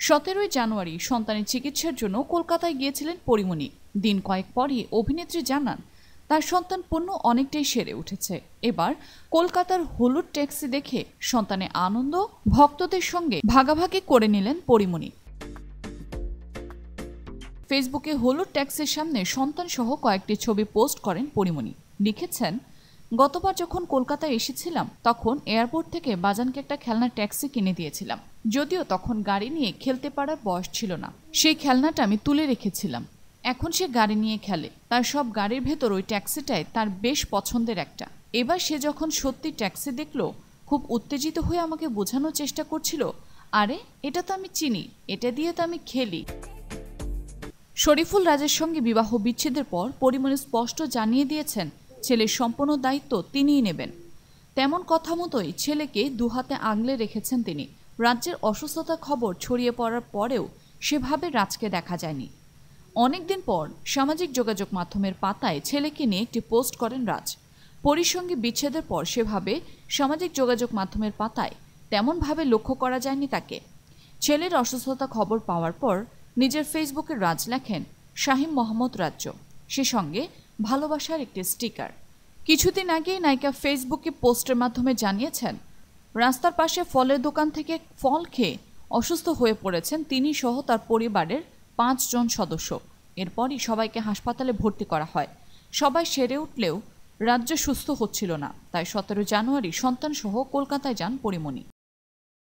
17 জানুয়ারি সন্তানের চিকিৎসার জন্য কলকাতায় গিয়েছিলেন পরিমণি। দিন কয়েক পরই অভিনেত্রী জানান তার সন্তান পূর্ণ অনেকটাই সেরে উঠেছে। এবার কলকাতার হলুদ ট্যাক্সি দেখে সন্তানের আনন্দ ভক্তদের সঙ্গে ভাগাভাগি করে নিলেন পরিমণি। ফেসবুকে হলুদ ট্যাক্সির সামনে সন্তান সহ কয়েকটি ছবি পোস্ট করেন পরিমণি। লিখেছেন, গতবার যখন কলকাতায় এসেছিলাম তখন এয়ারপোর্ট থেকে বাজানকে একটা খেলনা ট্যাক্সি কিনে দিয়েছিলাম। যদিও তখন গাড়ি নিয়ে খেলতে পারার বয়স ছিল না, সেই খেলনাটা আমি তুলে রেখেছিলাম। এখন সে গাড়ি নিয়ে খেলে। তার সব গাড়ির ভেতর ওই ট্যাক্সিটাই তার বেশ পছন্দের একটা। এবার সে যখন সত্যি ট্যাক্সি দেখলো, খুব উত্তেজিত হয়ে আমাকে বোঝানোর চেষ্টা করছিল, আরে এটা তো আমি চিনি, এটা দিয়ে তো আমি খেলি। শরীফুল রাজের সঙ্গে বিবাহ বিচ্ছেদের পর পরিমণি স্পষ্ট জানিয়ে দিয়েছেন ছেলের সম্পূর্ণ দায়িত্ব তিনিই নেবেন। তেমন কথা মতোই ছেলেকে দুহাতে আগলে রেখেছেন তিনি। রাজ্যের অসুস্থতার খবর ছড়িয়ে পড়ার পরেও সেভাবে রাজকে দেখা যায়নি। অনেকদিন পর সামাজিক যোগাযোগ মাধ্যমের পাতায় ছেলেকে নিয়ে একটি পোস্ট করেন রাজ। পরির সঙ্গে বিচ্ছেদের পর সেভাবে সামাজিক যোগাযোগ মাধ্যমের পাতায় তেমনভাবে লক্ষ্য করা যায়নি তাকে। ছেলের অসুস্থতা খবর পাওয়ার পর নিজের ফেসবুকে রাজ লেখেন শাহিম মোহাম্মদ রাজ্য, সে সঙ্গে ভালোবাসার একটি স্টিকার। কিছুদিন আগেই নায়িকা ফেসবুকে পোস্টের মাধ্যমে জানিয়েছেন রাস্তার পাশে ফলের দোকান থেকে ফল খেয়ে অসুস্থ হয়ে পড়েছেন তিনি সহ তার পরিবারের 5 জন সদস্য। এরপরই সবাইকে হাসপাতালে ভর্তি করা হয়। সবাই সেরে উঠলেও রাজ্য সুস্থ হচ্ছিল না, তাই 17 জানুয়ারি সন্তান সহ কলকাতায় যান পরিমণি।